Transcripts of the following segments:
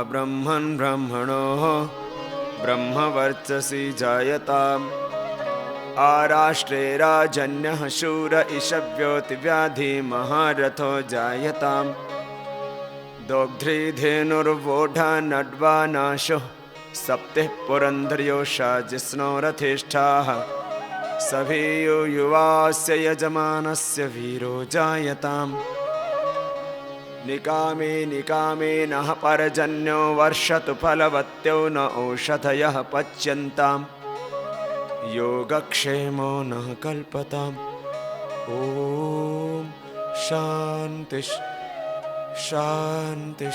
ब्रह्मन् ब्रह्मणोः ब्रह्मवर्चसि जायताम्। आराष्ट्रे राजन्यः शूर इषव्योतिव्याधि महारथो जायताम्। दोग्ध्री धेनुर्वोढा नड्वा नाशो सप्तिः पुरन्धर्योषा जिष्णो रथेष्ठाः। सभेयो युवास्य यजमानस्य वीरो जायताम्। निकामे निकामे नः परजन्यो वर्षतु फलवत्यो न औषधयः पच्यन्ताम्। योगक्षेमो नः कल्पताम्। ॐ शान्ति शान्ति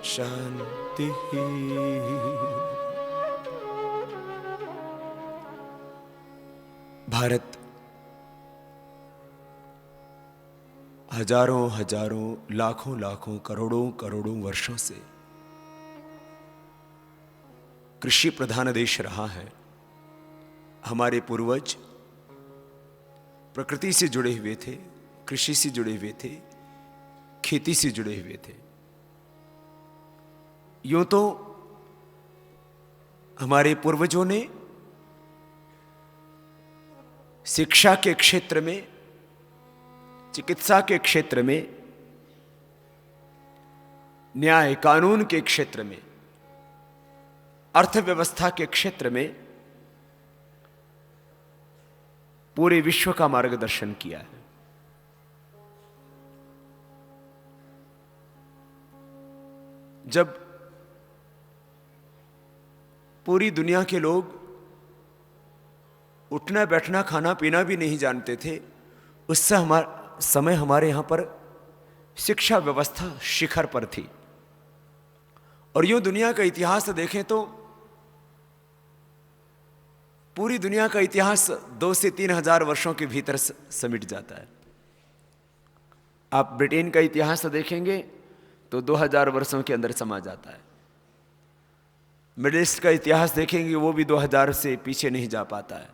शान्ति। भारत हजारों हजारों लाखों लाखों करोड़ों करोड़ों वर्षों से कृषि प्रधान देश रहा है। हमारे पूर्वज प्रकृति से जुड़े हुए थे, कृषि से जुड़े हुए थे, खेती से जुड़े हुए थे। यूं तो हमारे पूर्वजों ने शिक्षा के क्षेत्र में, चिकित्सा के क्षेत्र में, न्याय कानून के क्षेत्र में, अर्थव्यवस्था के क्षेत्र में पूरे विश्व का मार्गदर्शन किया है। जब पूरी दुनिया के लोग उठना बैठना खाना पीना भी नहीं जानते थे, उस समय हमारे यहां पर शिक्षा व्यवस्था शिखर पर थी। और यूं दुनिया का इतिहास देखें तो पूरी दुनिया का इतिहास 2 से 3 हजार वर्षों के भीतर समिट जाता है। आप ब्रिटेन का इतिहास देखेंगे तो 2000 वर्षों के अंदर समा जाता है। मिडिल ईस्ट का इतिहास देखेंगे वो भी 2000 से पीछे नहीं जा पाता है।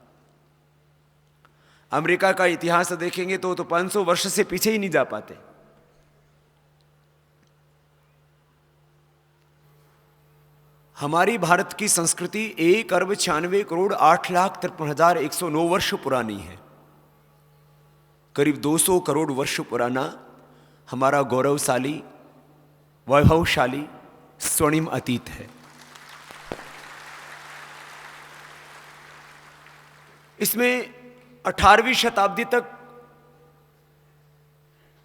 अमेरिका का इतिहास देखेंगे तो 500 वर्ष से पीछे ही नहीं जा पाते। हमारी भारत की संस्कृति 1,96,8,53,109 वर्ष पुरानी है। करीब 200 करोड़ वर्ष पुराना हमारा गौरवशाली, वैभवशाली, स्वर्णिम अतीत है। इसमें 18वीं शताब्दी तक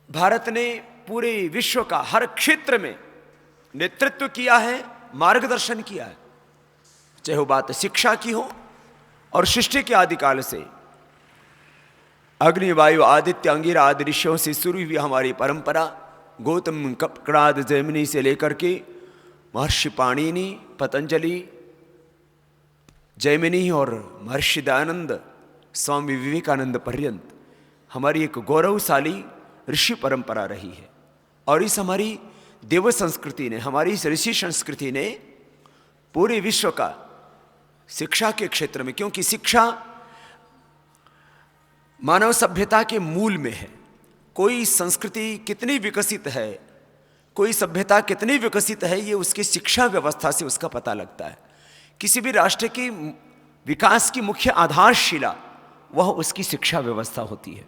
भारत ने पूरे विश्व का हर क्षेत्र में नेतृत्व किया है, मार्गदर्शन किया है। चाहे वो बात शिक्षा की हो और सृष्टि के आदिकाल से अग्नि वायु आदित्य अंगिरा आदि ऋषियों से शुरू हुई हमारी परंपरा, गौतम कणाद जैमिनी से लेकर के महर्षि पाणिनि, पतंजलि, जैमिनी और महर्षि दयानंद, स्वामी विवेकानंद पर्यंत हमारी एक गौरवशाली ऋषि परंपरा रही है। और इस हमारी देव संस्कृति ने, हमारी इस ऋषि संस्कृति ने पूरे विश्व का शिक्षा के क्षेत्र में, क्योंकि शिक्षा मानव सभ्यता के मूल में है। कोई संस्कृति कितनी विकसित है, कोई सभ्यता कितनी विकसित है, ये उसकी शिक्षा व्यवस्था से उसका पता लगता है। किसी भी राष्ट्र की विकास की मुख्य आधारशिला वह उसकी शिक्षा व्यवस्था होती है।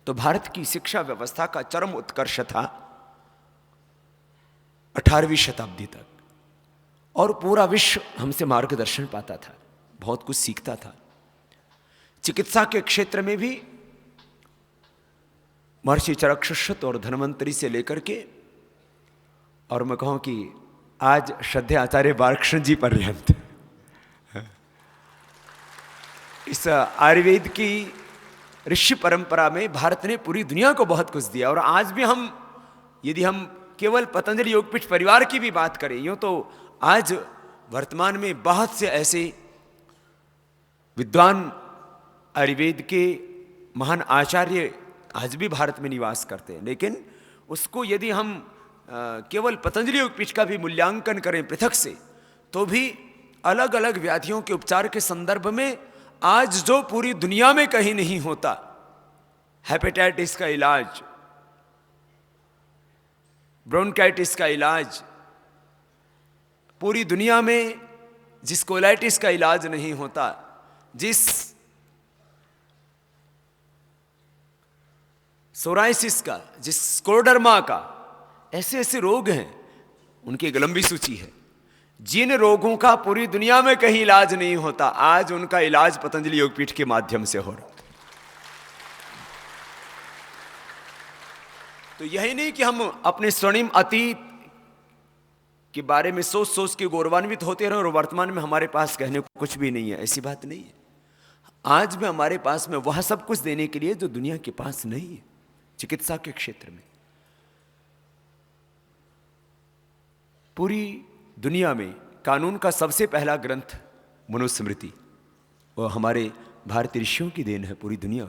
तो भारत की शिक्षा व्यवस्था का चरम उत्कर्ष था 18वीं शताब्दी तक, और पूरा विश्व हमसे मार्गदर्शन पाता था, बहुत कुछ सीखता था। चिकित्सा के क्षेत्र में भी महर्षि चरकशुश्रुत और धन्वंतरि से लेकर के, और मैं कहूं कि आज श्रद्धेय आचार्य बालकृष्ण जी पर्यंत इस आयुर्वेद की ऋषि परंपरा में भारत ने पूरी दुनिया को बहुत कुछ दिया। और आज भी यदि हम केवल पतंजलि योगपीठ परिवार की भी बात करें, यूं तो आज वर्तमान में बहुत से ऐसे विद्वान आयुर्वेद के महान आचार्य आज भी भारत में निवास करते हैं। लेकिन उसको यदि हम केवल पतंजलि योगपीठ का भी मूल्यांकन करें पृथक से, तो भी अलग अलग व्याधियों के उपचार के संदर्भ में आज जो पूरी दुनिया में कहीं नहीं होता, हेपेटाइटिस का इलाज, ब्रोंकाइटिस का इलाज, पूरी दुनिया में जिस कोलाइटिस का इलाज नहीं होता, जिस सोराइसिस का, जिस स्क्लेरोडर्मा का, ऐसे ऐसे रोग हैं, उनकी एक लंबी सूची है। जिन रोगों का पूरी दुनिया में कहीं इलाज नहीं होता, आज उनका इलाज पतंजलि योगपीठ के माध्यम से हो रहा। तो यही नहीं कि हम अपने स्वर्णिम अतीत के बारे में सोच सोच के गौरवान्वित होते रहे और वर्तमान में हमारे पास कहने को कुछ भी नहीं है, ऐसी बात नहीं है। आज भी हमारे पास में वह सब कुछ देने के लिए जो दुनिया के पास नहीं है। चिकित्सा के क्षेत्र में पूरी दुनिया में कानून का सबसे पहला ग्रंथ मनुस्मृति, वो हमारे भारतीय ऋषियों की देन है। पूरी दुनिया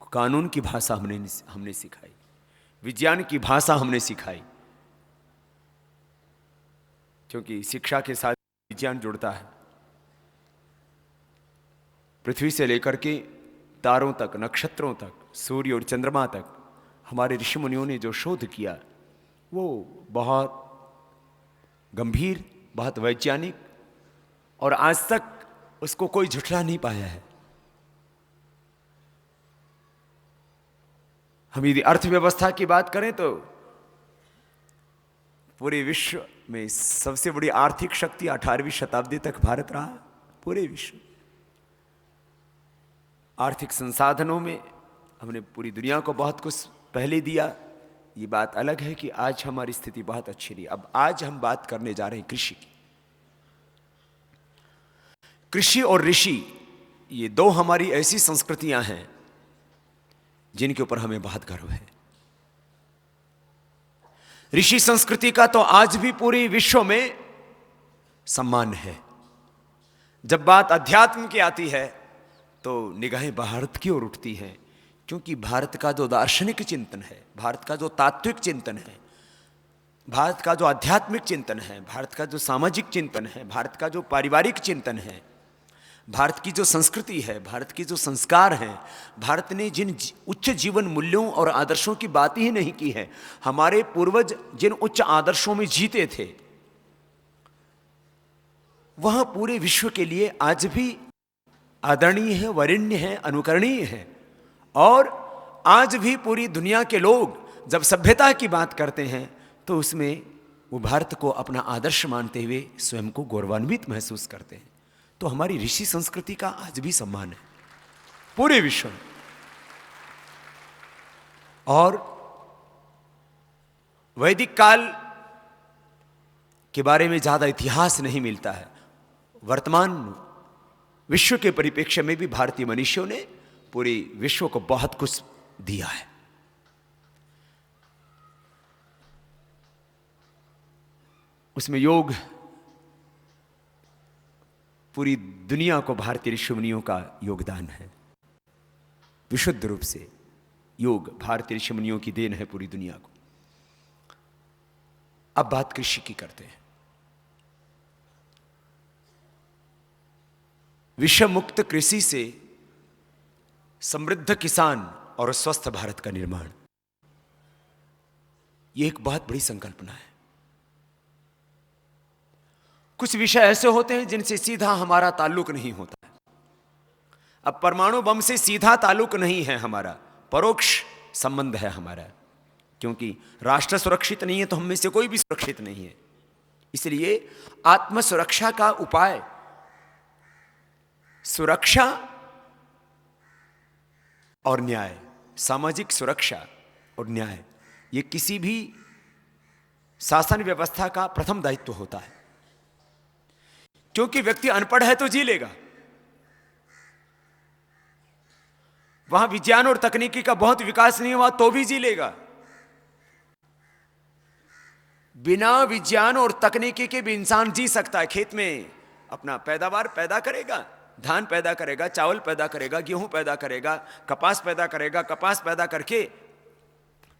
को कानून की भाषा हमने सिखाई, विज्ञान की भाषा हमने सिखाई, क्योंकि शिक्षा के साथ विज्ञान जुड़ता है। पृथ्वी से लेकर के तारों तक, नक्षत्रों तक, सूर्य और चंद्रमा तक हमारे ऋषि मुनियों ने जो शोध किया वो बहुत गंभीर, बहुत वैज्ञानिक, और आज तक उसको कोई झुठला नहीं पाया है। हम यदि अर्थव्यवस्था की बात करें तो पूरे विश्व में सबसे बड़ी आर्थिक शक्ति 18वीं शताब्दी तक भारत रहा। पूरे विश्व आर्थिक संसाधनों में हमने पूरी दुनिया को बहुत कुछ पहले दिया। ये बात अलग है कि आज हमारी स्थिति बहुत अच्छी रही। अब आज हम बात करने जा रहे हैं कृषि की। कृषि और ऋषि, ये दो हमारी ऐसी संस्कृतियां हैं जिनके ऊपर हमें बहुत गर्व है। ऋषि संस्कृति का तो आज भी पूरे विश्व में सम्मान है। जब बात अध्यात्म की आती है तो निगाहें भारत की ओर उठती हैं, क्योंकि भारत का जो दार्शनिक चिंतन है, भारत का जो तात्विक चिंतन है, भारत का जो आध्यात्मिक चिंतन है, भारत का जो सामाजिक चिंतन है, भारत का जो पारिवारिक चिंतन है, भारत की जो संस्कृति है, भारत के जो संस्कार हैं, भारत ने जिन उच्च जीवन मूल्यों और आदर्शों की बात ही नहीं की है, हमारे पूर्वज जिन उच्च आदर्शों में जीते थे, वह पूरे विश्व के लिए आज भी आदरणीय है, वरेण्य है, अनुकरणीय है। और आज भी पूरी दुनिया के लोग जब सभ्यता की बात करते हैं तो उसमें वो भारत को अपना आदर्श मानते हुए स्वयं को गौरवान्वित महसूस करते हैं। तो हमारी ऋषि संस्कृति का आज भी सम्मान है पूरे विश्व में। और वैदिक काल के बारे में ज्यादा इतिहास नहीं मिलता है। वर्तमान विश्व के परिप्रेक्ष्य में भी भारतीय मनुष्यों ने पूरे विश्व को बहुत कुछ दिया है। उसमें योग पूरी दुनिया को भारतीय ऋषि मुनियों का योगदान है। विशुद्ध रूप से योग भारतीय ऋषि मुनियों की देन है पूरी दुनिया को। अब बात कृषि की करते हैं। विषम मुक्त कृषि से समृद्ध किसान और स्वस्थ भारत का निर्माण, यह एक बहुत बड़ी संकल्पना है। कुछ विषय ऐसे होते हैं जिनसे सीधा हमारा ताल्लुक नहीं होता है। अब परमाणु बम से सीधा ताल्लुक नहीं है हमारा, परोक्ष संबंध है हमारा, क्योंकि राष्ट्र सुरक्षित नहीं है तो हम में से कोई भी सुरक्षित नहीं है। इसलिए आत्म सुरक्षा का उपाय सुरक्षा और न्याय, सामाजिक सुरक्षा और न्याय, ये किसी भी शासन व्यवस्था का प्रथम दायित्व होता है। क्योंकि व्यक्ति अनपढ़ है तो जी लेगा, वहां विज्ञान और तकनीकी का बहुत विकास नहीं हुआ तो भी जी लेगा। बिना विज्ञान और तकनीकी के भी इंसान जी सकता है। खेत में अपना पैदावार पैदा करेगा, धान पैदा करेगा, चावल पैदा करेगा, गेहूं पैदा करेगा, कपास पैदा करेगा, कपास पैदा करके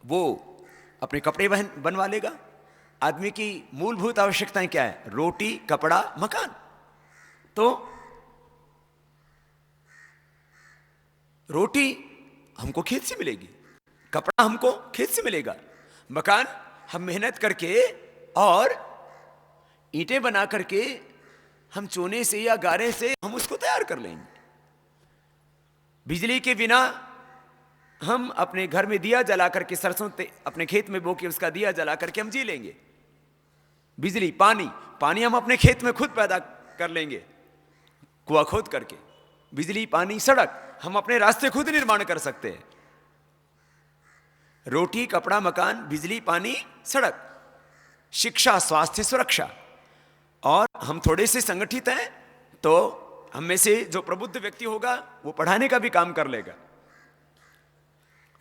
वो अपने कपड़े बनवा लेगा। आदमी की मूलभूत आवश्यकताएं क्या है? रोटी, कपड़ा, मकान। तो रोटी हमको खेत से मिलेगी, कपड़ा हमको खेत से मिलेगा, मकान हम मेहनत करके और ईंटें बना करके हम चूने से या गारे से हम उसको तैयार कर लेंगे। बिजली के बिना हम अपने घर में दिया जला करके, सरसों अपने खेत में बो के उसका दिया जला करके हम जी लेंगे। बिजली, पानी, पानी हम अपने खेत में खुद पैदा कर लेंगे कुआं खोद करके। बिजली, पानी, सड़क, हम अपने रास्ते खुद निर्माण कर सकते हैं। रोटी, कपड़ा, मकान, बिजली, पानी, सड़क, शिक्षा, स्वास्थ्य, सुरक्षा। और हम थोड़े से संगठित हैं तो हम में से जो प्रबुद्ध व्यक्ति होगा वो पढ़ाने का भी काम कर लेगा,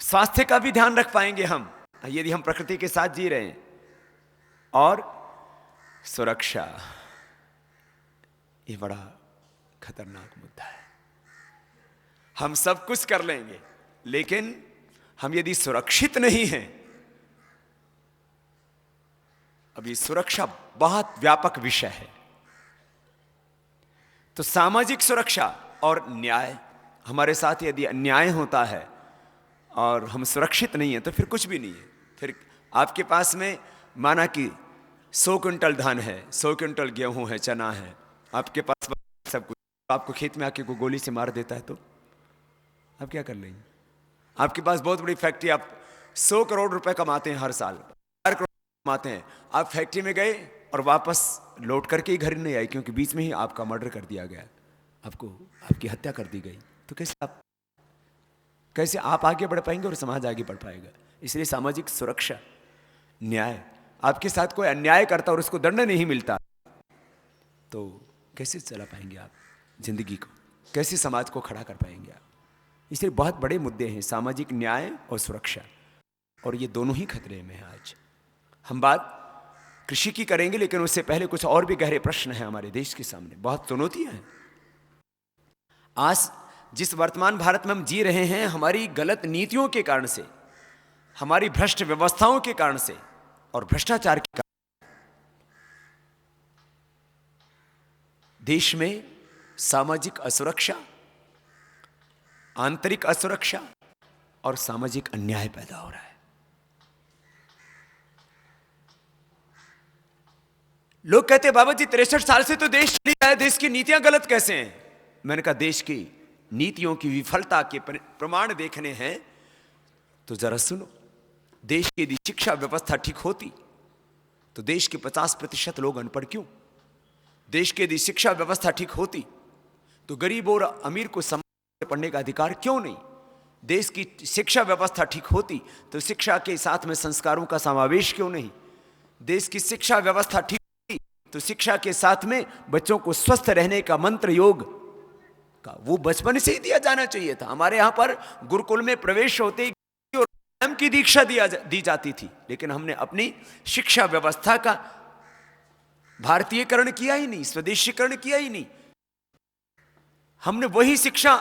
स्वास्थ्य का भी ध्यान रख पाएंगे हम, यदि हम प्रकृति के साथ जी रहे हैं। और सुरक्षा, ये बड़ा खतरनाक मुद्दा है। हम सब कुछ कर लेंगे, लेकिन हम यदि सुरक्षित नहीं हैं, अब ये सुरक्षा बहुत व्यापक विषय है। तो सामाजिक सुरक्षा और न्याय, हमारे साथ यदि अन्याय होता है और हम सुरक्षित नहीं हैं तो फिर कुछ भी नहीं है। फिर आपके पास में माना कि 100 क्विंटल धान है, 100 क्विंटल गेहूं है, चना है, आपके पास सब कुछ, आपको खेत में आके कोई गोली से मार देता है तो आप क्या कर लेंगे? आपके पास बहुत बड़ी फैक्ट्री, आप 100 करोड़ रुपए कमाते हैं हर साल, 4 करोड़ कमाते हैं, आप फैक्ट्री में गए और वापस लौट करके ही घर नहीं आए क्योंकि बीच में ही आपका मर्डर कर दिया गया, आपकी हत्या कर दी गई, तो कैसे आप आगे बढ़ पाएंगे और समाज आगे बढ़ पाएगा? इसलिए सामाजिक सुरक्षा, न्याय, आपके साथ कोई अन्याय करता और उसको दंड नहीं मिलता तो कैसे चला पाएंगे आप जिंदगी को, कैसे समाज को खड़ा कर पाएंगे आप? इसलिए बहुत बड़े मुद्दे हैं सामाजिक न्याय और सुरक्षा, और ये दोनों ही खतरे में हैं। आज हम बात कृषि की करेंगे, लेकिन उससे पहले कुछ और भी गहरे प्रश्न हैं हमारे देश के सामने, बहुत चुनौतियां हैं। आज जिस वर्तमान भारत में हम जी रहे हैं, हमारी गलत नीतियों के कारण से, हमारी भ्रष्ट व्यवस्थाओं के कारण से और भ्रष्टाचार के कारण देश में सामाजिक असुरक्षा, आंतरिक असुरक्षा और सामाजिक अन्याय पैदा हो रहा है। लोग कहते हैं बाबा जी 63 साल से तो देश चल रहा है, देश की नीतियां गलत कैसे हैं? मैंने कहा देश की नीतियों की विफलता के प्रमाण देखने हैं तो जरा सुनो। देश की यदि शिक्षा व्यवस्था ठीक होती तो देश के 50% लोग अनपढ़ क्यों? देश की यदि शिक्षा व्यवस्था ठीक होती तो गरीब और अमीर को समान पढ़ने का अधिकार क्यों नहीं? देश की शिक्षा व्यवस्था ठीक होती तो शिक्षा के साथ में संस्कारों का समावेश क्यों नहीं? देश की शिक्षा व्यवस्था ठीक होती तो शिक्षा के साथ में बच्चों को स्वस्थ रहने का मंत्र योग का वो बचपन से ही दिया जाना चाहिए था। हमारे यहां पर गुरुकुल में प्रवेश होते ही स्वयं की दीक्षा दी जाती थी, लेकिन हमने अपनी शिक्षा व्यवस्था का भारतीयकरण किया ही नहीं, स्वदेशीकरण किया ही नहीं। हमने वही शिक्षा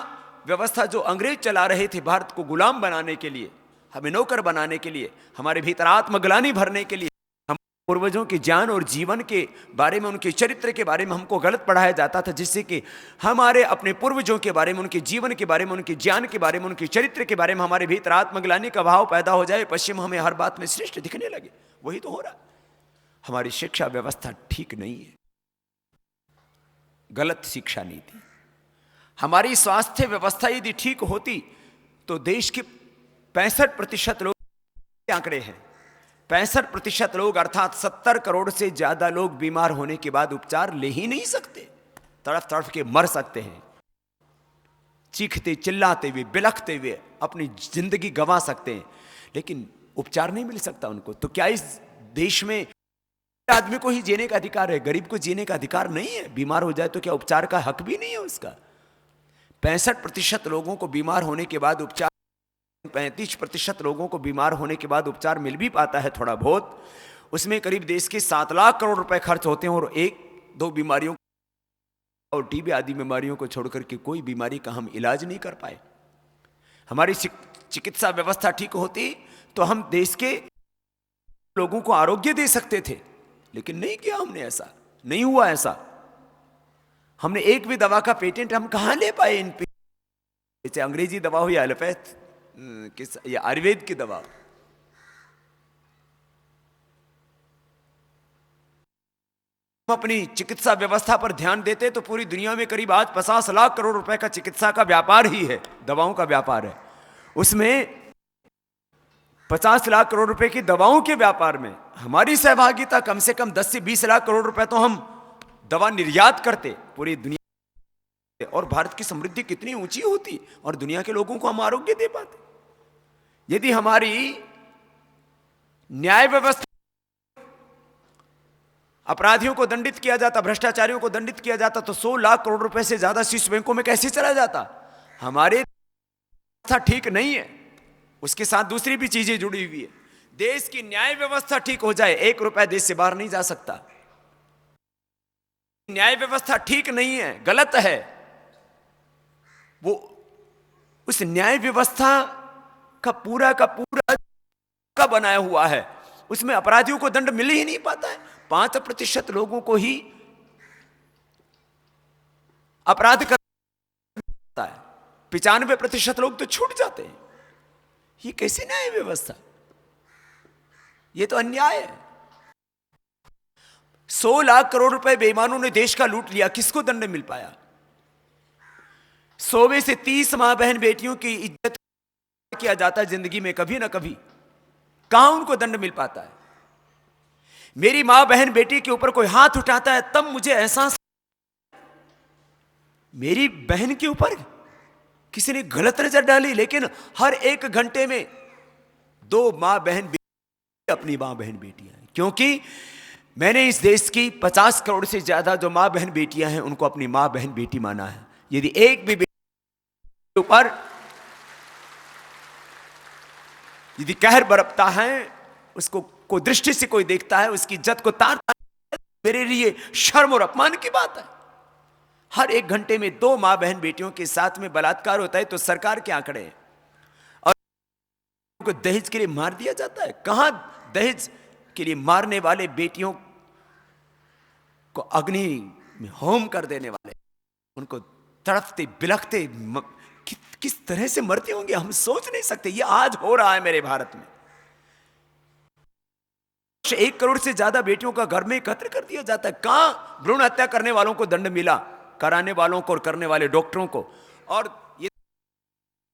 व्यवस्था जो अंग्रेज चला रहे थे भारत को गुलाम बनाने के लिए, हमें नौकर बनाने के लिए, हमारे भीतर आत्मग्लानि भरने के लिए, हम पूर्वजों के ज्ञान और जीवन के बारे में, उनके चरित्र के बारे में हमको गलत पढ़ाया जाता था, जिससे कि हमारे अपने पूर्वजों के बारे में, उनके जीवन के बारे में, उनके ज्ञान के बारे में, उनके चरित्र के बारे में हमारे भीतर आत्मग्लानि का भाव पैदा हो जाए। पश्चिम हमें हर बात में श्रेष्ठ दिखने लगे, वही तो हो रहा। हमारी शिक्षा व्यवस्था ठीक नहीं है, गलत शिक्षा नीति। हमारी स्वास्थ्य व्यवस्था यदि ठीक होती तो देश के 65% लोग, आंकड़े हैं 65% लोग अर्थात 70 करोड़ से ज्यादा लोग बीमार होने के बाद उपचार ले ही नहीं सकते, तड़फ तड़फ के मर सकते हैं, चीखते चिल्लाते हुए बिलखते हुए अपनी जिंदगी गंवा सकते हैं, लेकिन उपचार नहीं मिल सकता उनको। तो क्या इस देश में आदमी को ही जीने का अधिकार है, गरीब को जीने का अधिकार नहीं है? बीमार हो जाए तो क्या उपचार का हक भी नहीं है उसका? 65% लोगों को बीमार होने के बाद उपचार, 35% लोगों को बीमार होने के बाद उपचार मिल भी पाता है थोड़ा बहुत, उसमें करीब देश के 7 लाख करोड़ रुपए खर्च होते हैं, और 1-2 बीमारियों और टीबी आदि बीमारियों को छोड़कर के कोई बीमारी का हम इलाज नहीं कर पाए। हमारी चिकित्सा व्यवस्था ठीक होती तो हम देश के लोगों को आरोग्य दे सकते थे, लेकिन नहीं किया हमने, ऐसा नहीं हुआ। ऐसा हमने एक भी दवा का पेटेंट हम कहां ले पाए? इन जैसे अंग्रेजी दवा हो या एलोपैथ या आयुर्वेद की दवा, अपनी चिकित्सा व्यवस्था पर ध्यान देते तो पूरी दुनिया में करीब आज 50 लाख करोड़ रुपए का चिकित्सा का व्यापार ही है, दवाओं का व्यापार है। उसमें 50 लाख करोड़ रुपए की दवाओं के व्यापार में हमारी सहभागिता कम से कम 10 से 20 लाख करोड़ रुपए तो हम दवा निर्यात करते पूरी दुनिया। और भारत की समृद्धि कितनी ऊंची होती और दुनिया के लोगों को हम आरोग्य दे पाते यदि हमारी न्याय व्यवस्था, अपराधियों को दंडित किया जाता, भ्रष्टाचारियों को दंडित किया जाता तो 100 लाख करोड़ रुपए से ज्यादा शीर्ष बैंकों में कैसे चला जाता। हमारे व्यवस्था ठीक नहीं है, उसके साथ दूसरी भी चीजें जुड़ी हुई है। देश की न्याय व्यवस्था ठीक हो जाए, 1 रुपया देश से बाहर नहीं जा सकता। न्याय व्यवस्था ठीक नहीं है, गलत है, वो उस न्याय व्यवस्था का पूरा का बनाया हुआ है, उसमें अपराधियों को दंड मिल ही नहीं पाता है। 5% लोगों को ही अपराध करता है, 95% लोग तो छूट जाते हैं। ये कैसी न्याय व्यवस्था, ये तो अन्याय है। 100 लाख करोड़ रुपए बेईमानों ने देश का लूट लिया, किसको दंड मिल पाया। 100 में से 30 मां बहन बेटियों की इज्जत किया जाता है जिंदगी में, कभी ना कभी कहां उनको दंड मिल पाता है। मेरी मां बहन बेटी के ऊपर कोई हाथ उठाता है तब मुझे एहसास, मेरी बहन के ऊपर किसी ने गलत नजर डाली, लेकिन हर 1 घंटे में 2 मां बहन बेटी अपनी मां बहन बेटियां हैं, क्योंकि मैंने इस देश की 50 करोड़ से ज्यादा जो मां बहन बेटियां हैं उनको अपनी मां बहन बेटी माना है। यदि एक भी बेटी के ऊपर यदि कहर बरपता है, उसको कोई दृष्टि से कोई देखता है, उसकी इज्जत को तारता है, मेरे लिए शर्म और अपमान की बात है। हर 1 घंटे में 2 मां बहन बेटियों के साथ में बलात्कार होता है तो सरकार के आंकड़े हैं। और उनको दहेज के लिए मार दिया जाता है। कहां दहेज के लिए मारने वाले बेटियों को अग्नि में होम कर देने वाले, उनको तड़पते बिलखते किस तरह से मरते होंगे हम सोच नहीं सकते। ये आज हो रहा है मेरे भारत में। 1 करोड़ से ज्यादा बेटियों का घर में कत्ल कर दिया जाता है। कहां भ्रूण हत्या करने वालों को दंड मिला, कराने वालों को और करने वाले डॉक्टरों को, और ये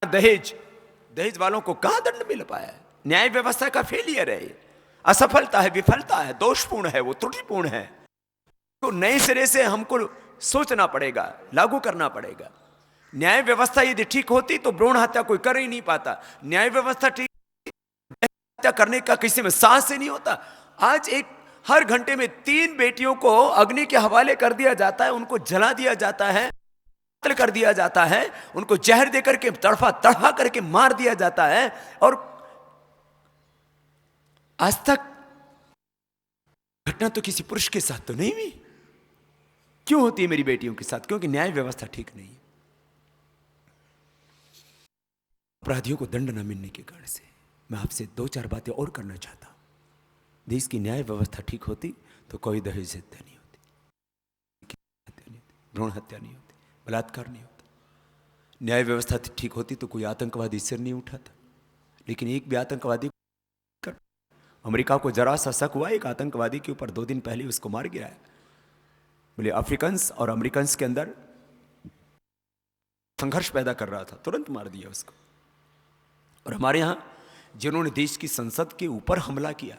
दहेज वालों को कहां दंड मिल पाया है। न्याय व्यवस्था का फेलियर है, असफलता है, विफलता है, दोषपूर्ण है, वो त्रुटिपूर्ण है। तो नए सिरे से हमको सोचना पड़ेगा, लागू करना पड़ेगा। न्याय व्यवस्था यदि ठीक होती तो भ्रूण हत्या कोई कर ही नहीं पाता। न्याय व्यवस्था ठीक, हत्या करने का किसी में साहस ही नहीं होता। आज हर घंटे में 3 बेटियों को अग्नि के हवाले कर दिया जाता है, उनको जला दिया जाता है, कत्ल कर दिया जाता है, उनको जहर देकर के तड़फा करके मार दिया जाता है। और आज तक घटना तो किसी पुरुष के साथ तो नहीं हुई। क्यों होती है मेरी बेटियों के साथ? क्योंकि न्याय व्यवस्था ठीक नहीं है। अपराधियों को दंड न मिलने के कारण से मैं आपसे 2-4 बातें और करना चाहता हूं। देश की न्याय व्यवस्था ठीक होती तो कोई दहेज हत्या नहीं होती, भ्रूण हत्या नहीं होती, बलात्कार नहीं होता। न्याय व्यवस्था ठीक होती तो कोई आतंकवादी सिर नहीं उठाता। लेकिन एक भी आतंकवादी, अमेरिका को जरा सा शक हुआ एक आतंकवादी के ऊपर, 2 दिन पहले उसको मार गिराया। बोले अफ्रीकन्स और अमेरिकन्स के अंदर संघर्ष पैदा कर रहा था, तुरंत मार दिया उसको। और हमारे यहां जिन्होंने देश की संसद के ऊपर हमला किया,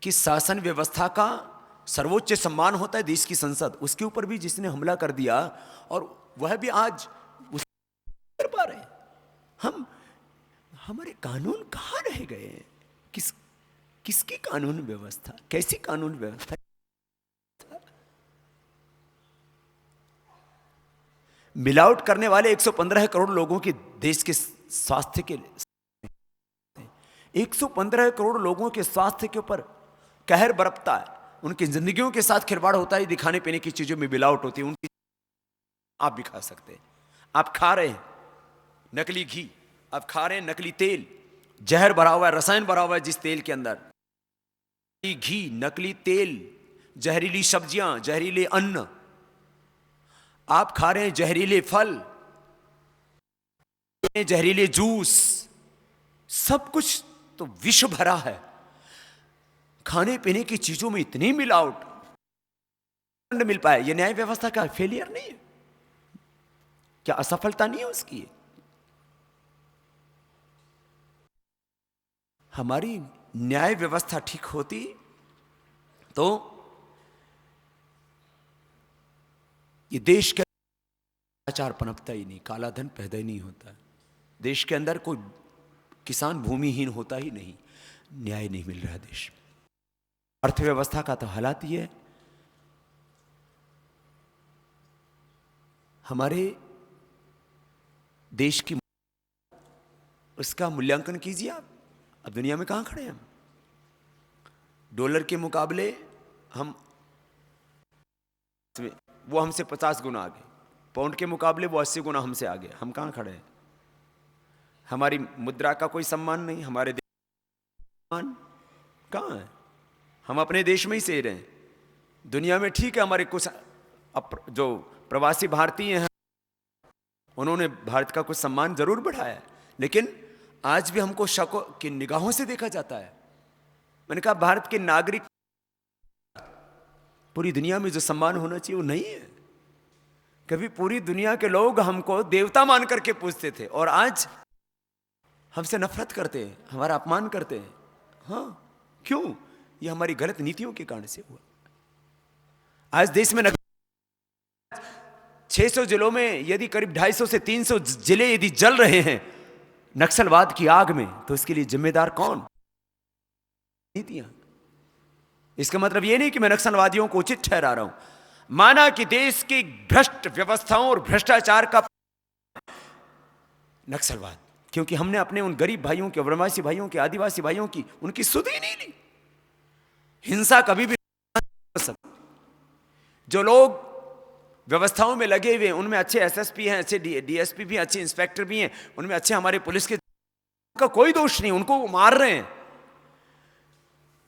कि शासन व्यवस्था का सर्वोच्च सम्मान होता है देश की संसद, उसके ऊपर भी जिसने हमला कर दिया, और वह भी आज उस कर पा रहे हम। हमारे कानून कहां रह गए हैं? किसकी कानून व्यवस्था, कैसी कानून व्यवस्था? मिलावट करने वाले 115 करोड़ लोगों की देश के स्वास्थ्य के 115 करोड़ लोगों के स्वास्थ्य के ऊपर कहर बरपता है, उनकी जिंदगियों के साथ खिलवाड़ होता है। दिखाने पीने की चीजों में मिलावट होती है, उनकी आप भी खा सकते हैं। आप खा रहे हैं नकली घी, आप खा रहे हैं नकली तेल, जहर भरा हुआ है, रसायन भरा हुआ है जिस तेल के अंदर, घी, नकली तेल, जहरीली सब्जियां, जहरीले अन्न, आप खा रहे हैं जहरीले फल, जहरीले जूस, सब कुछ तो विष भरा है। खाने पीने की चीजों में इतनी मिलावट मिल पाए, ये न्याय व्यवस्था का फेलियर नहीं है क्या? असफलता नहीं है उसकी? हमारी न्याय व्यवस्था ठीक होती तो ये देश के आचार पनपता ही नहीं, काला धन पैदा ही नहीं होता, देश के अंदर कोई किसान भूमिहीन होता ही नहीं, न्याय नहीं मिल रहा देश में। अर्थव्यवस्था का तो हालात ये है। हमारे देश की उसका मूल्यांकन कीजिए आप, अब दुनिया में कहां खड़े हैं हम? डॉलर के मुकाबले हम, वो हमसे 50 गुना आगे, पाउंड के मुकाबले वो 80 गुना हमसे आगे, हम कहां खड़े हैं? हमारी मुद्रा का कोई सम्मान नहीं, हमारे देश का सम्मान कहां है? हम अपने देश में ही सह रहे हैं, दुनिया में ठीक है हमारे कुछ जो प्रवासी भारतीय हैं उन्होंने भारत का कुछ सम्मान जरूर बढ़ाया है, लेकिन आज भी हमको शक की निगाहों से देखा जाता है। मैंने कहा भारत के नागरिक पूरी दुनिया में जो सम्मान होना चाहिए वो नहीं है। कभी पूरी दुनिया के लोग हमको देवता मान करके पूछते थे और आज हमसे नफरत करते हैं, हमारा अपमान करते हैं। हाँ, क्यों? ये हमारी गलत नीतियों के कारण से हुआ। आज देश में 600 जिलों में यदि करीब 250 से 300 जिले यदि जल रहे हैं नक्सलवाद की आग में, तो इसके लिए जिम्मेदार कौन? नीतियां। इसका मतलब यह नहीं कि मैं नक्सलवादियों को उचित ठहरा रहा हूं। माना कि देश की भ्रष्ट व्यवस्थाओं और भ्रष्टाचार का नक्सलवाद, क्योंकि हमने अपने उन गरीब भाइयों के, वनवासी भाइयों के, आदिवासी भाइयों की उनकी सुध ही नहीं ली। हिंसा कभी भी हो सकती। जो लोग व्यवस्थाओं में लगे हुए, उनमें अच्छे एसएसपी हैं, अच्छे डीएसपी भी, अच्छे इंस्पेक्टर भी हैं, उनमें अच्छे हमारे पुलिस के, का कोई दोष नहीं, उनको वो मार रहे हैं।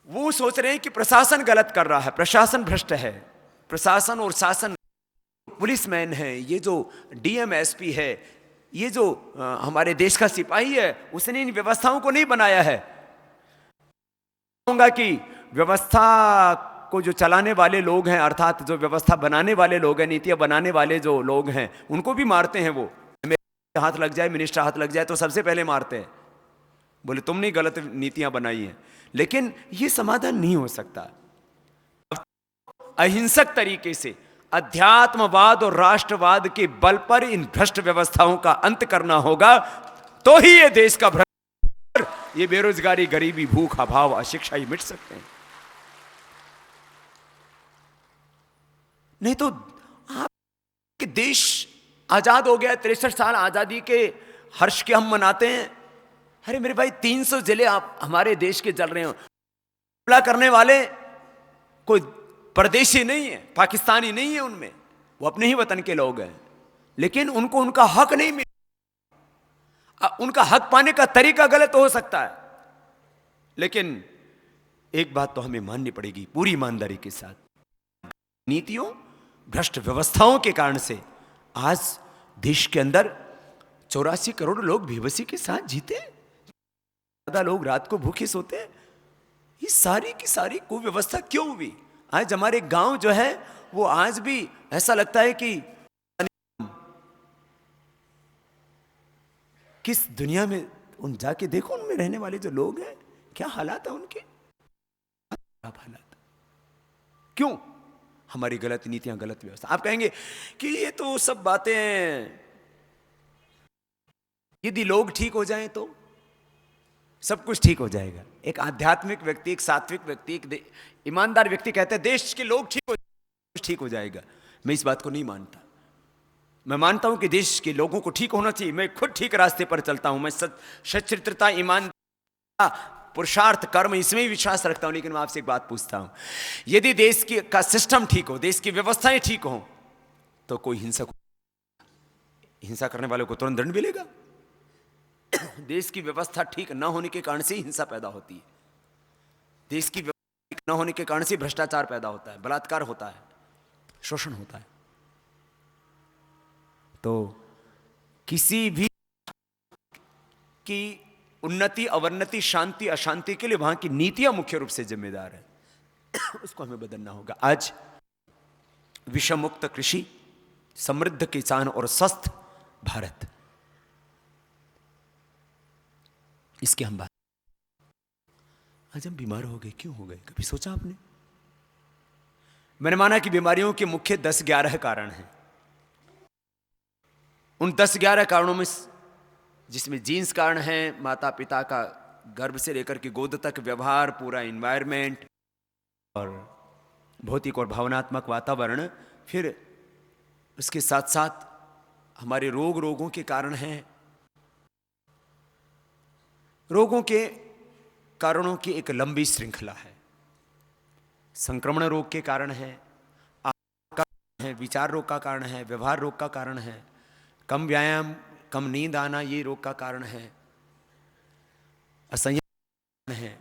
वो सोच रहे हैं कि प्रशासन गलत कर रहा है, प्रशासन भ्रष्ट है, प्रशासन और शासन, पुलिसमैन है, ये जो डीएम एसपी है, ये जो हमारे देश का सिपाही है, उसने इन व्यवस्थाओं को नहीं बनाया है। कहूंगा कि व्यवस्था को जो चलाने वाले लोग हैं, अर्थात जो व्यवस्था बनाने वाले लोग हैं, नीतियां बनाने वाले जो लोग हैं, उनको भी मारते हैं। वो हाथ लग जाए, मिनिस्टर हाथ लग जाए तो सबसे पहले मारते हैं, बोले तुमने गलत नीतियां बनाई हैं। लेकिन यह समाधान नहीं हो सकता। अहिंसक तरीके से अध्यात्मवाद और राष्ट्रवाद के बल पर इन भ्रष्ट व्यवस्थाओं का अंत करना होगा, तो ही ये देश का भ्रष्ट, ये बेरोजगारी, गरीबी, भूख, अभाव, अशिक्षा ही मिट सकते हैं। नहीं तो आप कि देश आजाद हो गया, 63 साल आजादी के हर्ष के हम मनाते हैं। अरे मेरे भाई, 300 जिले आप हमारे देश के जल रहे हो। हमला करने वाले कोई परदेशी नहीं है, पाकिस्तानी नहीं है, उनमें वो अपने ही वतन के लोग हैं, लेकिन उनको उनका हक नहीं मिला। उनका हक पाने का तरीका गलत हो सकता है, लेकिन एक बात तो हमें माननी पड़ेगी पूरी ईमानदारी के साथ, नीतियों, भ्रष्ट व्यवस्थाओं के कारण से आज देश के अंदर 84 करोड़ लोग बेबसी के साथ जीते, ज्यादा लोग रात को भूखे सोते हैं। ये सारी की सारी कुव्यवस्था क्यों हुई? आज हमारे गांव जो है वो आज भी ऐसा लगता है कि किस दुनिया में, उन जाके देखो उनमें रहने वाले जो लोग हैं, क्या हालात है उनके, हालात। क्यों? हमारी गलत नीतियां, गलत व्यवस्था। आप कहेंगे कि ये तो सब बातें, यदि लोग ठीक हो जाएं तो सब कुछ ठीक हो जाएगा। एक आध्यात्मिक व्यक्ति, एक सात्विक व्यक्ति, एक ईमानदार व्यक्ति कहते हैं देश के लोग ठीक हो जाएगा। मैं इस बात को नहीं मानता। मैं मानता हूं कि देश के लोगों को ठीक होना चाहिए। मैं खुद ठीक रास्ते पर चलता हूं। मैं सच्चित्रता, ईमान, पुरुषार्थ, कर्म, इसमें ही विश्वास रखता हूं। लेकिन मैं आपसे एक बात पूछता हूं, यदि देश का सिस्टम ठीक हो, देश की व्यवस्थाएं ठीक हो, तो कोई हिंसा करने वालों को तुरंत दंड मिलेगा? देश की व्यवस्था ठीक न होने के कारण से हिंसा पैदा होती है। देश की व्यवस्था ठीक न होने के कारण से भ्रष्टाचार पैदा होता है, बलात्कार होता है, शोषण होता है। तो किसी भी की उन्नति, अवन्नति, शांति, अशांति के लिए वहां की नीतियां मुख्य रूप से जिम्मेदार है। उसको हमें बदलना होगा। आज विषम मुक्त कृषि, समृद्ध किसान और स्वस्थ भारत, इसकी हम बात। आज हम बीमार हो गए, क्यों हो गए? कभी सोचा आपने? मैंने माना कि बीमारियों के मुख्य 10-11 कारण हैं। उन 10-11 कारणों में जिसमें जीन्स कारण है, माता पिता का गर्भ से लेकर के गोद तक व्यवहार, पूरा इन्वायरमेंट और भौतिक और भावनात्मक वातावरण, फिर उसके साथ साथ हमारे रोगों के कारण हैं। रोगों के कारणों की एक लंबी श्रृंखला है। संक्रमण रोग के कारण है, विचार रोग का कारण है, व्यवहार रोग का कारण है, कम व्यायाम, कम नींद आना ये रोग का कारण है, असंयम है,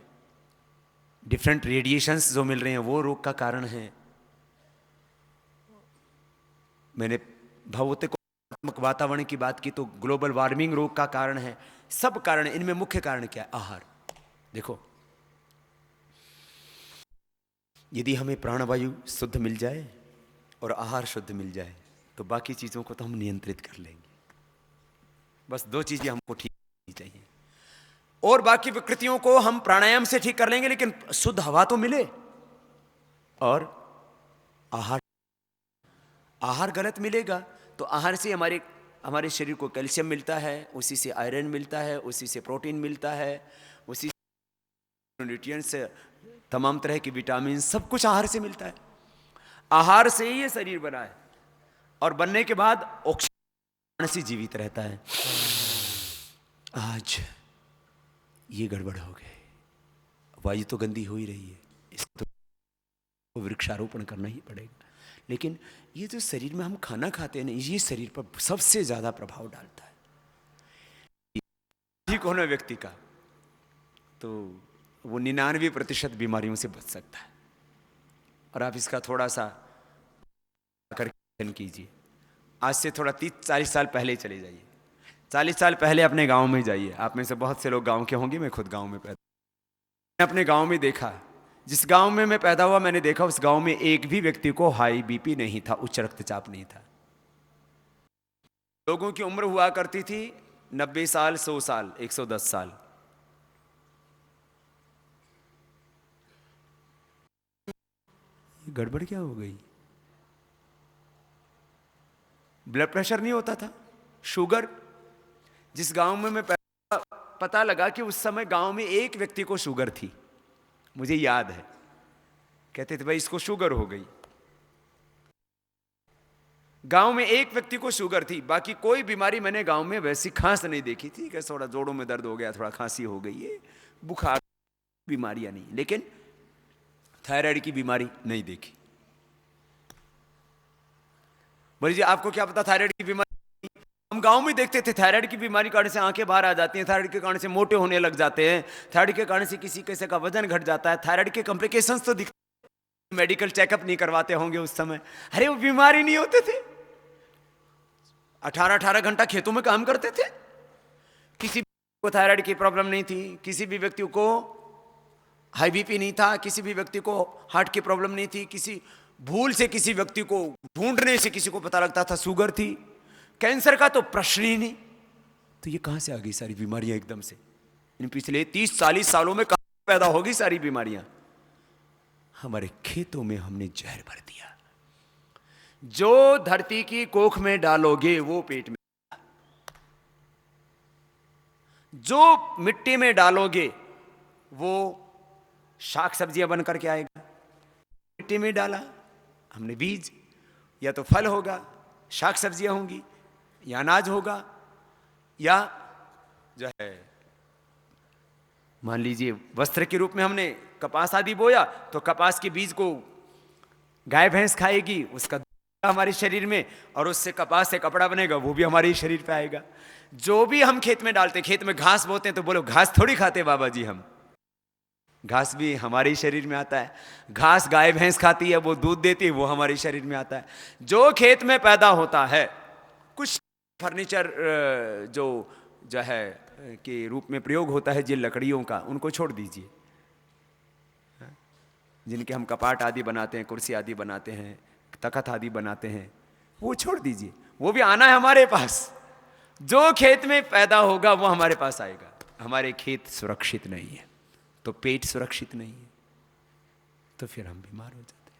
डिफरेंट रेडिएशंस जो मिल रहे हैं वो रोग का कारण है। मैंने भौतिक वातावरण की बात की तो ग्लोबल वार्मिंग रोग का कारण है। सब कारण, इनमें मुख्य कारण क्या है? आहार। देखो, यदि हमें प्राणवायु शुद्ध मिल जाए और आहार शुद्ध मिल जाए तो बाकी चीजों को तो हम नियंत्रित कर लेंगे। बस 2 चीजें हमको ठीक करनी चाहिए, और बाकी विकृतियों को हम प्राणायाम से ठीक कर लेंगे, लेकिन शुद्ध हवा तो मिले। और आहार गलत मिलेगा तो आहार से हमारे शरीर को कैल्शियम मिलता है, उसी से आयरन मिलता है, उसी से प्रोटीन मिलता है, उसी से न्यूट्रिएंट्स, तमाम तरह के विटामिन, सब कुछ आहार से मिलता है। आहार से ही ये शरीर बना है, और बनने के बाद ऑक्सीजन से जीवित रहता है। आज ये गड़बड़ हो गए, वायु तो गंदी हो ही रही है, इसको तो वृक्षारोपण करना ही पड़ेगा। लेकिन ये जो शरीर में हम खाना खाते हैं ना, ये शरीर पर सबसे ज्यादा प्रभाव डालता है। ठीक होना व्यक्ति का तो वो 99% बीमारियों से बच सकता है। और आप इसका थोड़ा सा करके कीजिए। आज से थोड़ा 30-40 साल पहले चले जाइए। 40 साल पहले अपने गांव में जाइए। आप में से बहुत से लोग गांव के होंगे, मैं खुद गांव में पैदा, मैंने अपने गांव में देखा। जिस गांव में मैं पैदा हुआ, मैंने देखा उस गांव में एक भी व्यक्ति को हाई बीपी नहीं था, उच्च रक्तचाप नहीं था। लोगों की उम्र हुआ करती थी 90 साल, 100 साल, 110 साल। गड़बड़ क्या हो गई? ब्लड प्रेशर नहीं होता था, शुगर। जिस गांव में मैं पता लगा कि उस समय गांव में एक व्यक्ति को शुगर थी, मुझे याद है। कहते थे भाई इसको शुगर हो गई। गांव में एक व्यक्ति को शुगर थी, बाकी कोई बीमारी मैंने गांव में वैसी खास नहीं देखी थी कि थोड़ा जोड़ों में दर्द हो गया, थोड़ा खांसी हो गई, ये बुखार बीमारियां नहीं। लेकिन थायराइड की बीमारी नहीं देखी। बोलिए आपको क्या पता थायराइड की बीमारी? हम गांव में देखते थे थायराइड की बीमारी कारण से आंखें बाहर आ जाती हैं, थायराइड के कारण से मोटे होने लग जाते हैं, थायराइड के कारण से किसी किसी का वजन घट जाता है, थायराइड के कॉम्प्लिकेशंस तो दिखते। मेडिकल चेकअप नहीं करवाते होंगे उस समय। अरे वो बीमारी नहीं होते थे। 18-18 घंटा खेतों में काम करते थे। किसी को थायराइड की प्रॉब्लम नहीं थी, किसी भी व्यक्ति को हाई बीपी नहीं था, किसी भी व्यक्ति को हार्ट की प्रॉब्लम नहीं थी, किसी भूल से किसी व्यक्ति को ढूंढने से किसी को पता लगता था शुगर थी। कैंसर का तो प्रश्न ही नहीं। तो ये कहां से आ गई सारी बीमारियां एकदम से? इन पिछले 30-40 सालों में कहां पैदा होगी सारी बीमारियां? हमारे खेतों में हमने जहर भर दिया। जो धरती की कोख में डालोगे वो पेट में, जो मिट्टी में डालोगे वो शाक सब्जियां बन करके आएगा। मिट्टी में डाला हमने बीज, या तो फल होगा, शाक सब्जियां होंगी, या अनाज होगा, या जो है मान लीजिए वस्त्र के रूप में हमने कपास आदि बोया तो कपास के बीज को गाय भैंस खाएगी, उसका हमारे शरीर में, और उससे कपास से कपड़ा बनेगा, वो भी हमारे शरीर पे आएगा। जो भी हम खेत में डालते, खेत में घास बोते हैं तो बोलो घास थोड़ी खाते बाबा जी, हम घास भी हमारे शरीर में आता है। घास गाय भैंस खाती है, वो दूध देती है, वो हमारे शरीर में आता है। जो खेत में पैदा होता है, कुछ फर्नीचर जो जो है के रूप में प्रयोग होता है जिन लकड़ियों का, उनको छोड़ दीजिए। जिनके हम कपाट आदि बनाते हैं, कुर्सी आदि बनाते हैं, तख्त आदि बनाते हैं, वो छोड़ दीजिए। वो भी आना है हमारे पास। जो खेत में पैदा होगा वो हमारे पास आएगा। हमारे खेत सुरक्षित नहीं है तो पेट सुरक्षित नहीं है तो फिर हम बीमार हो जाते हैं।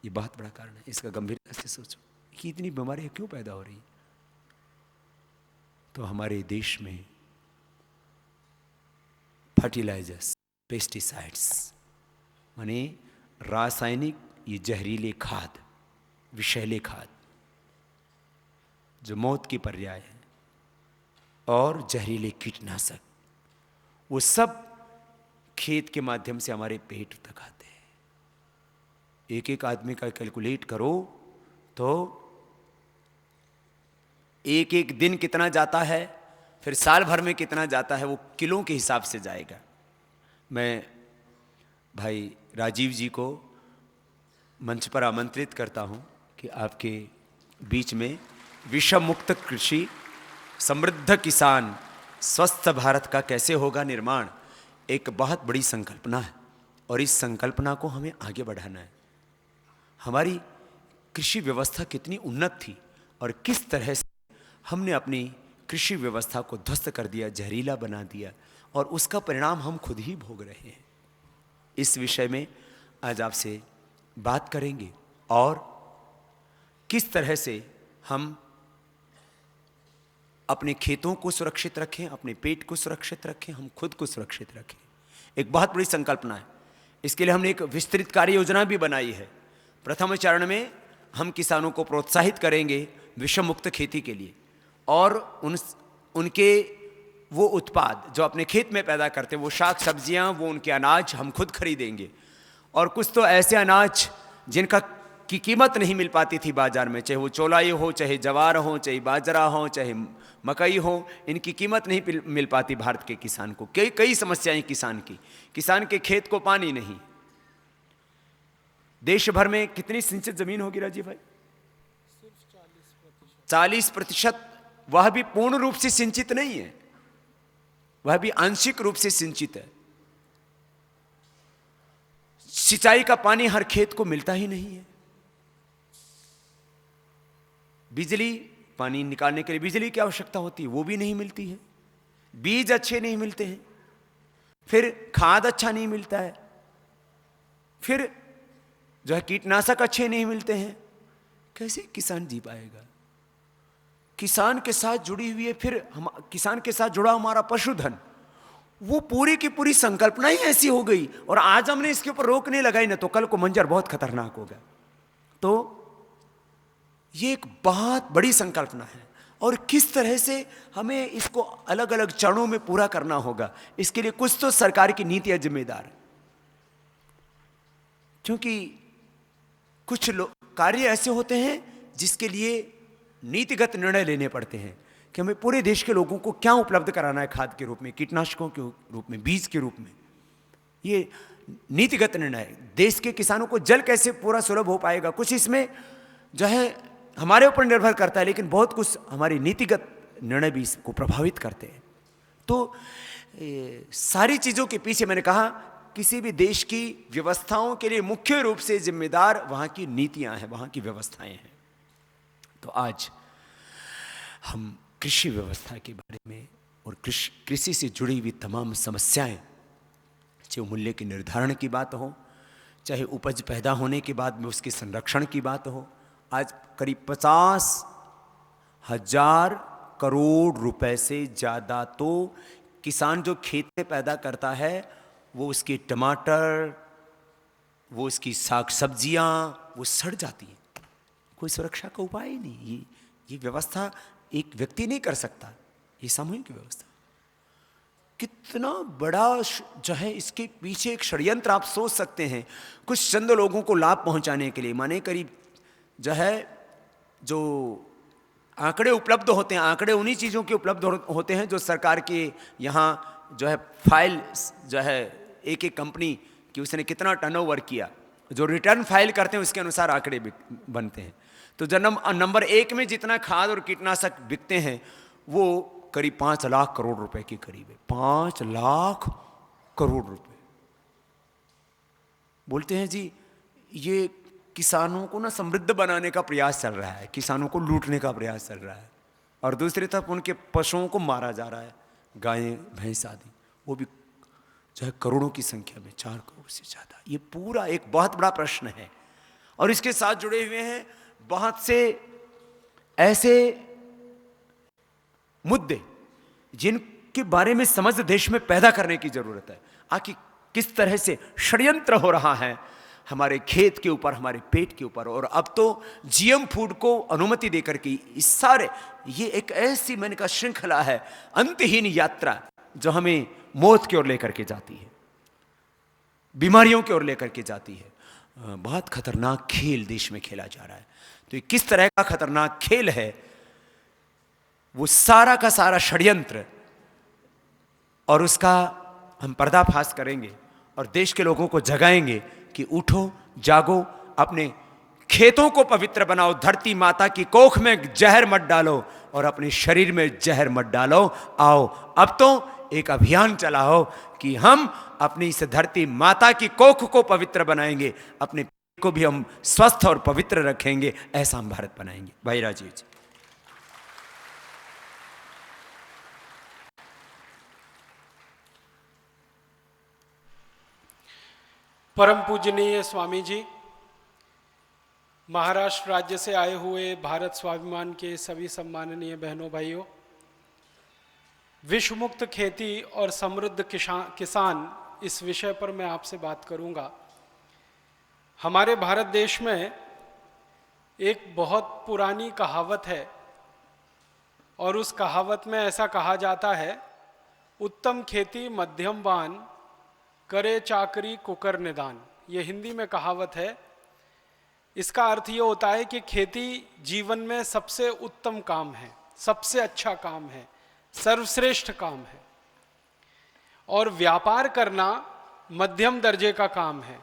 ये बहुत बड़ा कारण है। इसका गंभीरता से सोचो कि इतनी बीमारियां क्यों पैदा हो रही। तो हमारे देश में फर्टिलाइजर्स, पेस्टिसाइड्स माने रासायनिक ये जहरीले खाद, विषैले खाद जो मौत की पर्याय है, और जहरीले कीटनाशक, वो सब खेत के माध्यम से हमारे पेट तक आते हैं। एक एक आदमी का कैलकुलेट करो तो एक एक दिन कितना जाता है, फिर साल भर में कितना जाता है, वो किलो के हिसाब से जाएगा। मैं भाई राजीव जी को मंच पर आमंत्रित करता हूं कि आपके बीच में विषम मुक्त कृषि, समृद्ध किसान, स्वस्थ भारत का कैसे होगा निर्माण, एक बहुत बड़ी संकल्पना है और इस संकल्पना को हमें आगे बढ़ाना है। हमारी कृषि व्यवस्था कितनी उन्नत थी और किस तरह से हमने अपनी कृषि व्यवस्था को ध्वस्त कर दिया, जहरीला बना दिया, और उसका परिणाम हम खुद ही भोग रहे हैं। इस विषय में आज आपसे बात करेंगे और किस तरह से हम अपने खेतों को सुरक्षित रखें, अपने पेट को सुरक्षित रखें, हम खुद को सुरक्षित रखें। एक बहुत बड़ी संकल्पना है। इसके लिए हमने एक विस्तृत कार्य योजना भी बनाई है। प्रथम चरण में हम किसानों को प्रोत्साहित करेंगे विषम मुक्त खेती के लिए, और उनके वो उत्पाद जो अपने खेत में पैदा करते हैं, वो शाक सब्जियां, वो उनके अनाज हम खुद खरीदेंगे। और कुछ तो ऐसे अनाज जिनका की कीमत नहीं मिल पाती थी बाजार में, चाहे वो चौलाई हो, चाहे जवार हो, चाहे बाजरा हो, चाहे मकई हो, इनकी कीमत नहीं मिल पाती भारत के किसान को। कई समस्याएं किसान के खेत को पानी नहीं। देश भर में कितनी सिंचित जमीन होगी राजीव भाई? 40%। वह भी पूर्ण रूप से सिंचित नहीं है, वह भी आंशिक रूप से सिंचित है। सिंचाई का पानी हर खेत को मिलता ही नहीं है। बिजली, पानी निकालने के लिए बिजली की आवश्यकता होती है, वो भी नहीं मिलती है। बीज अच्छे नहीं मिलते हैं, फिर खाद अच्छा नहीं मिलता है, फिर जो है कीटनाशक अच्छे नहीं मिलते हैं। कैसे किसान जी पाएगा? किसान के साथ जुड़ी हुई है, फिर किसान के साथ जुड़ा हमारा पशुधन, वो पूरी की पूरी संकल्पना ही ऐसी हो गई। और आज हमने इसके ऊपर रोक नहीं लगाई ना, तो कल को मंजर बहुत खतरनाक होगा। तो ये एक बहुत बड़ी संकल्पना है, और किस तरह से हमें इसको अलग अलग चरणों में पूरा करना होगा, इसके लिए कुछ तो सरकार की नीतियां जिम्मेदार है। क्योंकि कुछ कार्य ऐसे होते हैं जिसके लिए नीतिगत निर्णय लेने पड़ते हैं कि हमें पूरे देश के लोगों को क्या उपलब्ध कराना है, खाद के रूप में, कीटनाशकों के रूप में, बीज के रूप में। ये नीतिगत निर्णय। देश के किसानों को जल कैसे पूरा सुलभ हो पाएगा, कुछ इसमें जो है हमारे ऊपर निर्भर करता है, लेकिन बहुत कुछ हमारी नीतिगत निर्णय भी इसको प्रभावित करते हैं। तो सारी चीज़ों के पीछे मैंने कहा, किसी भी देश की व्यवस्थाओं के लिए मुख्य रूप से जिम्मेदार वहाँ की नीतियाँ हैं, वहाँ की व्यवस्थाएं हैं। तो आज हम कृषि व्यवस्था के बारे में और कृषि से जुड़ी हुई तमाम समस्याएं, चाहे मूल्य के निर्धारण की बात हो, चाहे उपज पैदा होने के बाद में उसके संरक्षण की बात हो, आज करीब 50,000 करोड़ रुपए से ज़्यादा तो किसान जो खेत में पैदा करता है, वो उसके टमाटर, वो उसकी साग सब्जियां, वो सड़ जाती हैं। कोई सुरक्षा का उपाय ही नहीं। ये व्यवस्था एक व्यक्ति नहीं कर सकता, ये सामूहिक व्यवस्था। कितना बड़ा जो है इसके पीछे एक षड्यंत्र आप सोच सकते हैं, कुछ चंद लोगों को लाभ पहुंचाने के लिए। माने करीब जो है, जो आंकड़े उपलब्ध होते हैं, आंकड़े उन्हीं चीज़ों के उपलब्ध होते हैं जो सरकार के यहाँ जो है फाइल जो है एक एक कंपनी की उसने कितना टर्नओवर किया, जो रिटर्न फाइल करते हैं उसके अनुसार आंकड़े बनते हैं। तो जब नंबर 1 में जितना खाद और कीटनाशक बिकते हैं, वो करीब 5 लाख करोड़ रुपए के करीब है। 5 लाख करोड़ रुपए। बोलते हैं जी ये किसानों को ना समृद्ध बनाने का प्रयास चल रहा है, किसानों को लूटने का प्रयास चल रहा है, और दूसरी तरफ उनके पशुओं को मारा जा रहा है, गायें भैंस आदि, वो भी जो है करोड़ों की संख्या में, 4 करोड़ से ज़्यादा। ये पूरा एक बहुत बड़ा प्रश्न है। और इसके साथ जुड़े हुए हैं बहुत से ऐसे मुद्दे जिनके बारे में समझ देश में पैदा करने की जरूरत है। आखिर किस तरह से षड्यंत्र हो रहा है हमारे खेत के ऊपर, हमारे पेट के ऊपर, और अब तो जीएम फूड को अनुमति देकर के इस सारे, ये एक ऐसी मैंने कहा श्रृंखला है, अंतहीन यात्रा जो हमें मौत की ओर लेकर के जाती है, बीमारियों की ओर लेकर के जाती है। बहुत खतरनाक खेल देश में खेला जा रहा है। तो ये किस तरह का खतरनाक खेल है, वो सारा का सारा षड्यंत्र, और उसका हम पर्दाफाश करेंगे और देश के लोगों को जगाएंगे कि उठो, जागो, अपने खेतों को पवित्र बनाओ, धरती माता की कोख में जहर मत डालो और अपने शरीर में जहर मत डालो। आओ अब तो एक अभियान चलाओ कि हम अपनी इस धरती माता की कोख को पवित्र बनाएंगे, अपने को भी हम स्वस्थ और पवित्र रखेंगे, ऐसा हम भारत बनाएंगे। भाई राजीव जी। परम पूजनीय स्वामी जी, महाराष्ट्र राज्य से आए हुए भारत स्वाभिमान के सभी सम्माननीय बहनों भाइयों, विश्व मुक्त खेती और समृद्ध किसान इस विषय पर मैं आपसे बात करूंगा। हमारे भारत देश में एक बहुत पुरानी कहावत है और उस कहावत में ऐसा कहा जाता है, उत्तम खेती मध्यम बान, करे चाकरी कुकर निदान। ये हिंदी में कहावत है। इसका अर्थ ये होता है कि खेती जीवन में सबसे उत्तम काम है, सबसे अच्छा काम है, सर्वश्रेष्ठ काम है, और व्यापार करना मध्यम दर्जे का काम है,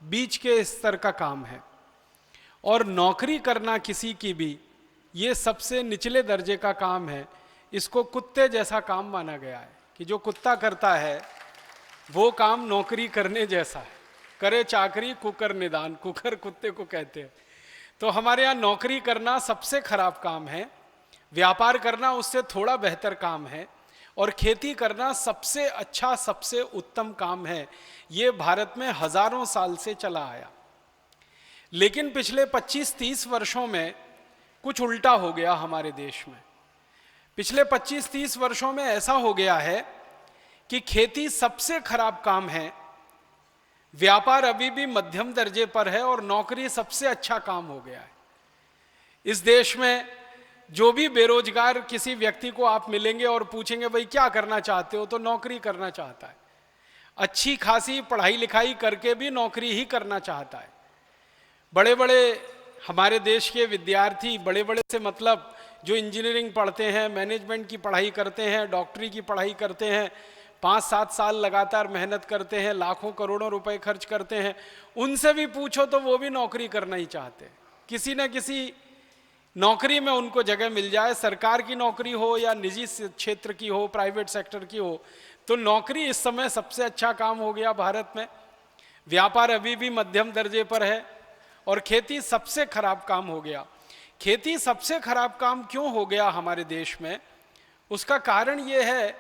बीच के स्तर का काम है, और नौकरी करना किसी की भी ये सबसे निचले दर्जे का काम है। इसको कुत्ते जैसा काम माना गया है कि जो कुत्ता करता है वो काम नौकरी करने जैसा है। करे चाकरी कुकर निदान, कुकर कुत्ते को कहते हैं। तो हमारे यहाँ नौकरी करना सबसे खराब काम है, व्यापार करना उससे थोड़ा बेहतर काम है, और खेती करना सबसे अच्छा, सबसे उत्तम काम है। ये भारत में हजारों साल से चला आया। लेकिन पिछले 25-30 वर्षों में कुछ उल्टा हो गया हमारे देश में। पिछले 25-30 वर्षों में ऐसा हो गया है कि खेती सबसे खराब काम है, व्यापार अभी भी मध्यम दर्जे पर है, और नौकरी सबसे अच्छा काम हो गया है। इस देश में जो भी बेरोजगार किसी व्यक्ति को आप मिलेंगे और पूछेंगे भाई क्या करना चाहते हो, तो नौकरी करना चाहता है। अच्छी खासी पढ़ाई लिखाई करके भी नौकरी ही करना चाहता है। बड़े बड़े हमारे देश के विद्यार्थी, बड़े बड़े से मतलब जो इंजीनियरिंग पढ़ते हैं, मैनेजमेंट की पढ़ाई करते हैं, डॉक्टरी की पढ़ाई करते हैं, 5-7 साल लगातार मेहनत करते हैं, लाखों करोड़ों रुपए खर्च करते हैं, उनसे भी पूछो तो वो भी नौकरी करना ही चाहते हैं। किसी न किसी नौकरी में उनको जगह मिल जाए, सरकार की नौकरी हो या निजी क्षेत्र की हो, प्राइवेट सेक्टर की हो, तो नौकरी इस समय सबसे अच्छा काम हो गया भारत में। व्यापार अभी भी मध्यम दर्जे पर है, और खेती सबसे खराब काम हो गया। खेती सबसे खराब काम क्यों हो गया हमारे देश में? उसका कारण ये है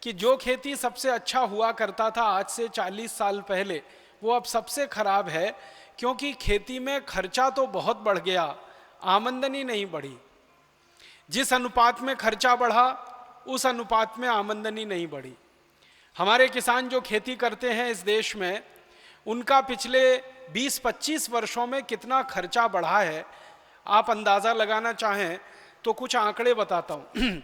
कि जो खेती सबसे अच्छा हुआ करता था आज से 40 साल पहले, वो अब सबसे खराब है, क्योंकि खेती में खर्चा तो बहुत बढ़ गया, आमदनी नहीं बढ़ी। जिस अनुपात में खर्चा बढ़ा उस अनुपात में आमदनी नहीं बढ़ी। हमारे किसान जो खेती करते हैं इस देश में, उनका पिछले 20-25 वर्षों में कितना खर्चा बढ़ा है, आप अंदाज़ा लगाना चाहें तो कुछ आंकड़े बताता हूँ।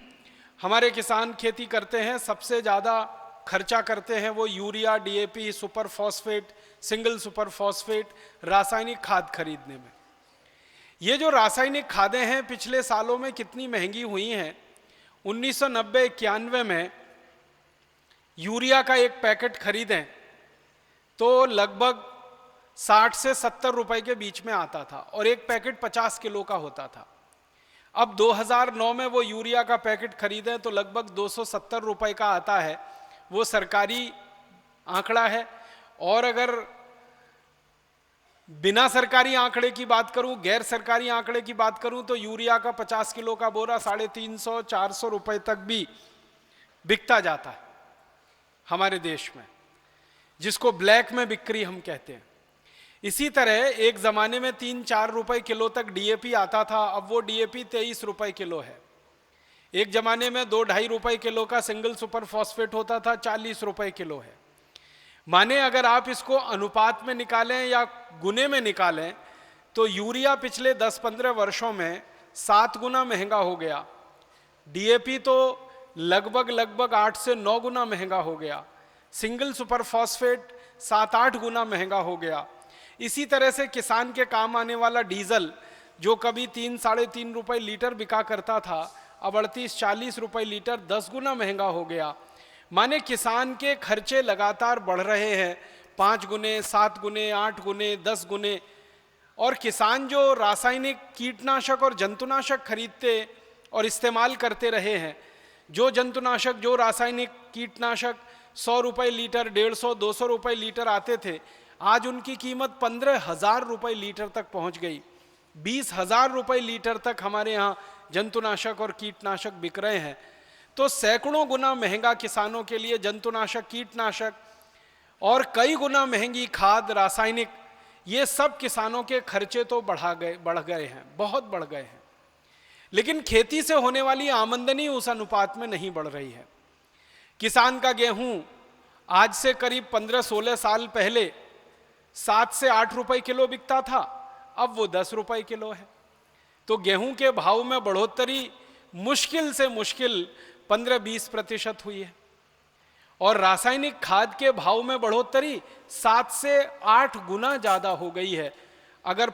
हमारे किसान खेती करते हैं, सबसे ज़्यादा खर्चा करते हैं वो urea, DAP, super phosphate, single super phosphate, रासायनिक खाद खरीदने में। ये जो रासायनिक खादें हैं पिछले सालों में कितनी महंगी हुई हैं। 1990-91 में यूरिया का एक पैकेट खरीदें तो लगभग 60 से 70 रुपए के बीच में आता था, और एक पैकेट 50 किलो का होता था। अब 2009 में वो यूरिया का पैकेट खरीदें तो लगभग 270 रुपए का आता है, वो सरकारी आंकड़ा है। और अगर बिना सरकारी आंकड़े की बात करूं, गैर सरकारी आंकड़े की बात करूं, तो यूरिया का 50 किलो का बोरा 350-400 रुपए तक भी बिकता जाता है हमारे देश में, जिसको ब्लैक में बिक्री हम कहते हैं। इसी तरह एक जमाने में 3-4 रुपए किलो तक डीएपी आता था, अब वो डीएपी 23 रुपए किलो है। एक जमाने में 2-2.5 रुपए किलो का सिंगल सुपर फॉस्फेट होता था, 40 रुपए किलो है। माने अगर आप इसको अनुपात में निकालें या गुने में निकालें तो यूरिया पिछले 10-15 वर्षों में 7 गुना महंगा हो गया, डीएपी तो लगभग 8 से 9 गुना महंगा हो गया, सिंगल सुपर फॉस्फेट 7-8 गुना महंगा हो गया। इसी तरह से किसान के काम आने वाला डीजल जो कभी 3-3.5 रुपए लीटर बिका करता था, अब 38-40 रुपए लीटर 10 गुना महंगा हो गया। माने किसान के खर्चे लगातार बढ़ रहे हैं, 5 गुने, 7 गुने, 8 गुने, 10 गुने। और किसान जो रासायनिक कीटनाशक और जंतुनाशक खरीदते और इस्तेमाल करते रहे हैं, जो जंतुनाशक, जो रासायनिक कीटनाशक 100 रुपए लीटर, 150-200 रुपए लीटर आते थे, आज उनकी कीमत 15,000 रुपए लीटर तक पहुंच गई। 20,000 रुपए लीटर तक हमारे यहाँ जंतुनाशक और कीटनाशक बिक रहे हैं। तो सैकड़ों गुना महंगा किसानों के लिए जंतुनाशक, कीटनाशक और कई गुना महंगी खाद, रासायनिक, ये सब किसानों के खर्चे तो बढ़ गए हैं, बहुत बढ़ गए हैं। लेकिन खेती से होने वाली आमदनी उस अनुपात में नहीं बढ़ रही है। किसान का गेहूं आज से करीब 15-16 साल पहले 7 से 8 रुपए किलो बिकता था, अब वो 10 रुपए किलो है। तो गेहूं के भाव में बढ़ोतरी मुश्किल से मुश्किल 15-20% हुई है। और रासायनिक खाद के भाव में बढ़ोतरी 7 से 8 गुना ज्यादा हो गई है। अगर